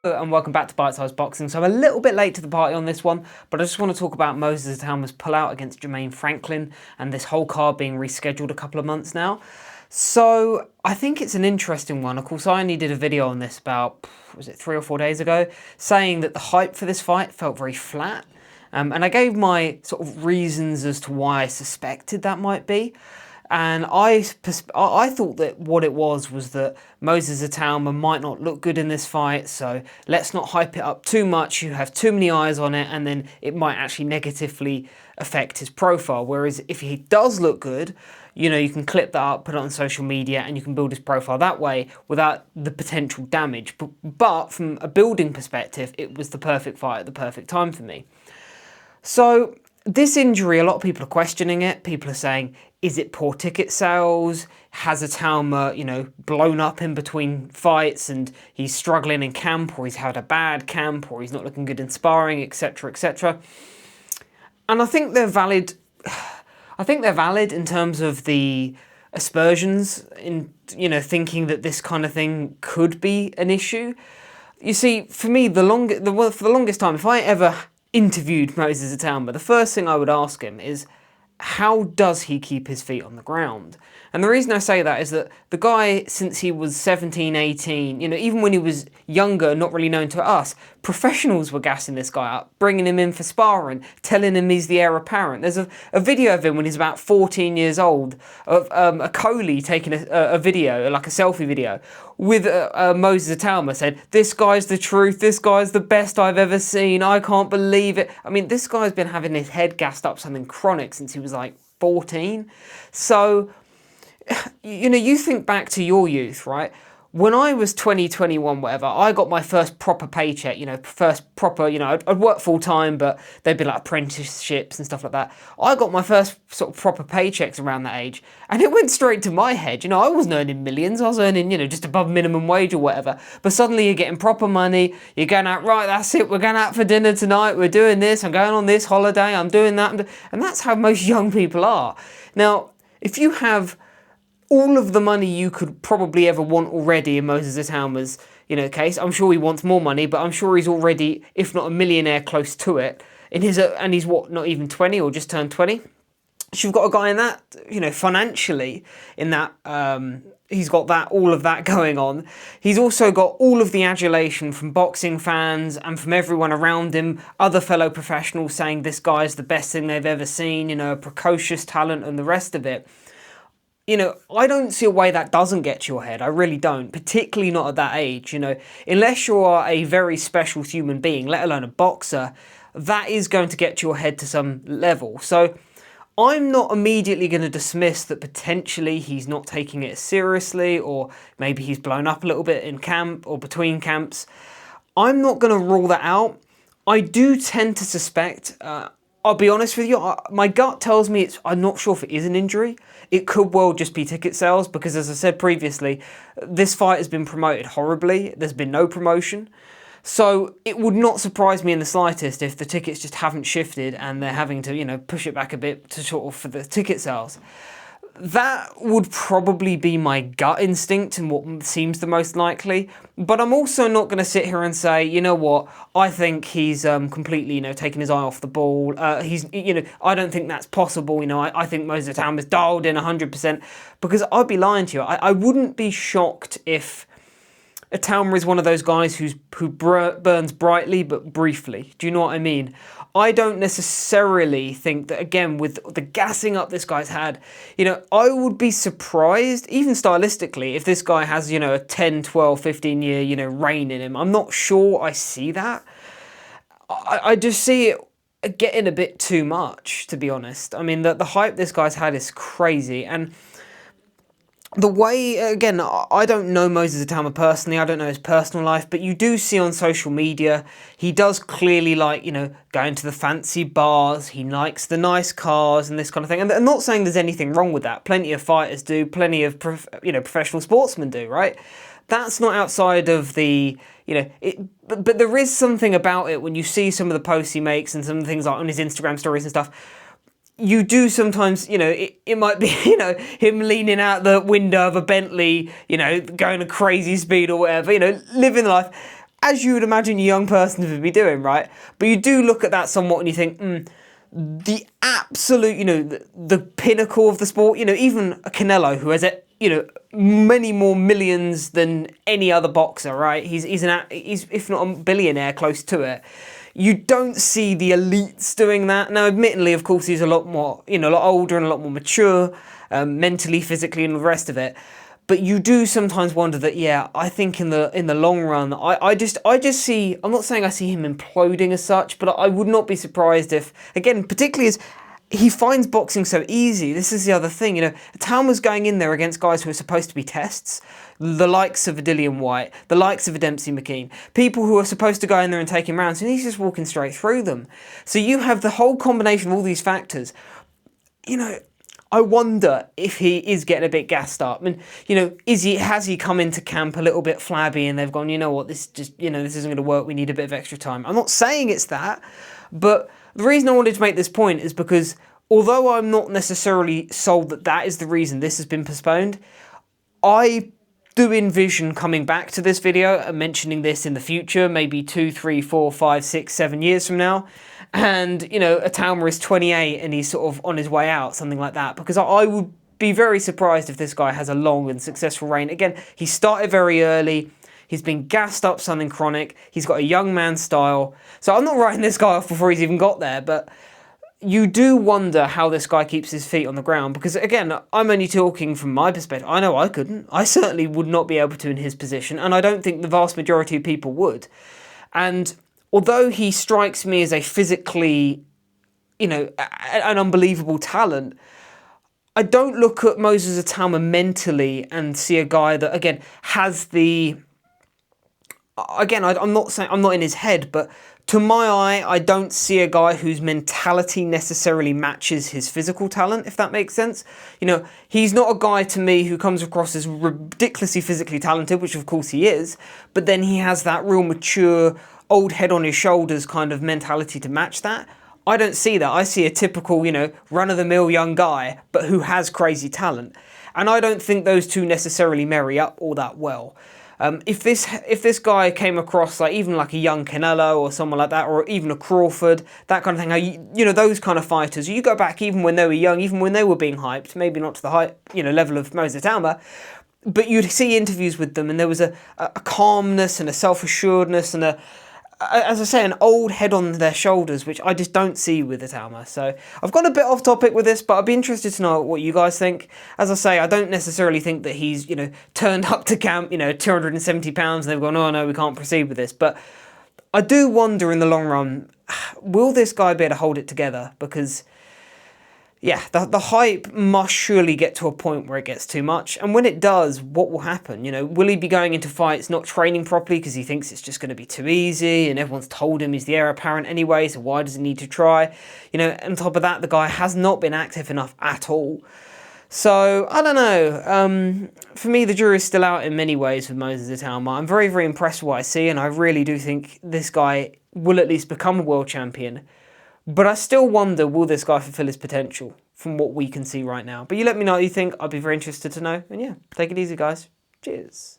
And welcome back to Bitesize Boxing. So I'm a little bit late to the party on this one, but I just want to talk about Moses Itauma's pullout against Jermaine Franklin and this whole card being rescheduled a couple of months now. So I think it's an interesting one. Of course, I only did a video on this about, was it 3 or 4 days ago, saying that the hype for this fight felt very flat. And I gave my sort of reasons as to why I suspected that might be. And I thought that what it was that Moses Itauma might not look good in this fight, so let's not hype it up too much. You have too many eyes on it, and then it might actually negatively affect his profile. Whereas if he does look good, you know, you can clip that up, put it on social media, and you can build his profile that way without the potential damage. But from a building perspective, it was the perfect fight at the perfect time for me. So this injury, a lot of people are questioning it. People are saying, is it poor ticket sales? Has Itauma, you know, blown up in between fights and he's struggling in camp, or he's had a bad camp, or he's not looking good in sparring, etc., etc. And I think they're valid. I think they're valid in terms of the aspersions in, you know, thinking that this kind of thing could be an issue. You see, for me, for the longest time, if I ever interviewed Moses Itauma, the first thing I would ask him is, how does he keep his feet on the ground? And the reason I say that is that the guy, since he was 17, 18, you know, even when he was younger, not really known to us, professionals were gassing this guy up, bringing him in for sparring, telling him he's the heir apparent. There's a video of him when he's about 14 years old, of a Coley taking a video, like a selfie video, with Moses Itauma, said, "This guy's the truth, this guy's the best I've ever seen, I can't believe it." I mean, this guy's been having his head gassed up something chronic since he was like 14. So, you know, you think back to your youth, right? When I was 20, 21, whatever, I got my first proper paycheck, you know, first proper, you know, I'd work full time, but they'd be like apprenticeships and stuff like that. I got my first sort of proper paychecks around that age, and it went straight to my head. You know, I wasn't earning millions, I was earning, you know, just above minimum wage or whatever. But suddenly you're getting proper money, you're going out, right, that's it, we're going out for dinner tonight, we're doing this, I'm going on this holiday, I'm doing that. And that's how most young people are. Now, if you have all of the money you could probably ever want already in Moses Itauma's, you know, case. I'm sure he wants more money, but I'm sure he's already, if not a millionaire, close to it. In his, and he's what, not even 20 or just turned 20. So you've got a guy in that, you know, financially, in that, he's got that, all of that going on. He's also got all of the adulation from boxing fans and from everyone around him, other fellow professionals saying this guy's the best thing they've ever seen, you know, a precocious talent and the rest of it. You know, I don't see a way that doesn't get to your head. I really don't, particularly not at that age. You know, unless you are a very special human being, let alone a boxer, that is going to get to your head to some level. So I'm not immediately going to dismiss that potentially he's not taking it seriously, or maybe he's blown up a little bit in camp or between camps. I'm not going to rule that out. I do tend to suspect, I'll be honest with you, my gut tells me I'm not sure if it is an injury. It could well just be ticket sales, because as I said previously, this fight has been promoted horribly. There's been no promotion. So it would not surprise me in the slightest if the tickets just haven't shifted and they're having to, you know, push it back a bit to sort of for the ticket sales. That would probably be my gut instinct and what seems the most likely. But I'm also not going to sit here and say, you know what, I think he's completely, you know, taken his eye off the ball. He's, you know, I don't think that's possible. You know, I think Moses Itauma's dialed in 100%, because I'd be lying to you. I wouldn't be shocked if Itauma is one of those guys who burns brightly but briefly. Do you know what I mean? I don't necessarily think that, again, with the gassing up this guy's had, you know, I would be surprised, even stylistically, if this guy has, you know, a 10, 12, 15 year, you know, reign in him. I'm not sure I see that. I just see it getting a bit too much, to be honest. I mean, the hype this guy's had is crazy. And the way, again, I don't know Moses Itauma personally, I don't know his personal life, but you do see on social media, he does clearly like, you know, going to the fancy bars, he likes the nice cars and this kind of thing. And I'm not saying there's anything wrong with that. Plenty of fighters do, plenty of, you know, professional sportsmen do, right? That's not outside of the, you know, but there is something about it when you see some of the posts he makes and some of the things like on his Instagram stories and stuff. You do sometimes, you know, it might be, you know, him leaning out the window of a Bentley, you know, going a crazy speed or whatever, you know, living life. as you would imagine a young person would be doing, right? But you do look at that somewhat and you think, the absolute, the pinnacle of the sport, even a Canelo who has, many more millions than any other boxer, right? He's if not a billionaire, close to it. You don't see the elites doing that. Now, admittedly, of course, he's a lot more, a lot older and a lot more mature, mentally, physically, and the rest of it. But you do sometimes wonder that, yeah, I think in the long run, I just see, I'm not saying I see him imploding as such, but I would not be surprised if, again, particularly as he finds boxing so easy. This is the other thing, Itauma's going in there against guys who are supposed to be tests, the likes of a Dillian White, the likes of a Dempsey McKean, people who are supposed to go in there and take him rounds, and he's just walking straight through them. So you have the whole combination of all these factors. I wonder if he is getting a bit gassed up. I mean, has he come into camp a little bit flabby and they've gone, you know what, this isn't going to work, we need a bit of extra time. I'm not saying it's that, but the reason I wanted to make this point is because although I'm not necessarily sold that that is the reason this has been postponed, I do envision coming back to this video and mentioning this in the future, maybe 2, 3, 4, 5, 6, 7 years from now. And, Itauma is 28 and he's sort of on his way out, something like that. Because I would be very surprised if this guy has a long and successful reign. Again, he started very early. He's been gassed up something chronic. He's got a young man style. So I'm not writing this guy off before he's even got there, but you do wonder how this guy keeps his feet on the ground. Because again, I'm only talking from my perspective. I know I couldn't. I certainly would not be able to in his position. And I don't think the vast majority of people would. And although he strikes me as a physically, an unbelievable talent, I don't look at Moses Itauma mentally and see a guy that, again, has the... Again, I'm not saying I'm not in his head, but to my eye, I don't see a guy whose mentality necessarily matches his physical talent, if that makes sense. He's not a guy to me who comes across as ridiculously physically talented, which of course he is, but then he has that real mature, old head on his shoulders kind of mentality to match that. I don't see that. I see a typical, run-of-the-mill young guy, but who has crazy talent. And I don't think those two necessarily marry up all that well. If this guy came across even like a young Canelo or someone like that, or even a Crawford, that kind of thing, those kind of fighters, you go back even when they were young, even when they were being hyped, maybe not to the hype, level of Moses Itauma, but you'd see interviews with them and there was a calmness and a self-assuredness and as I say, an old head on their shoulders, which I just don't see with Itauma. So I've gone a bit off topic with this, but I'd be interested to know what you guys think. As I say, I don't necessarily think that he's, turned up to camp, 270 pounds and they've gone, oh no, we can't proceed with this. But I do wonder in the long run, will this guy be able to hold it together? Because yeah, the hype must surely get to a point where it gets too much. And when it does, what will happen? Will he be going into fights not training properly because he thinks it's just going to be too easy and everyone's told him he's the heir apparent anyway, so why does he need to try? On top of that, the guy has not been active enough at all. So, I don't know. For me, the jury's still out in many ways with Moses Itauma. I'm very, very impressed with what I see, and I really do think this guy will at least become a world champion. But I still wonder, will this guy fulfill his potential from what we can see right now? But you let me know what you think. I'd be very interested to know. And yeah, take it easy, guys. Cheers.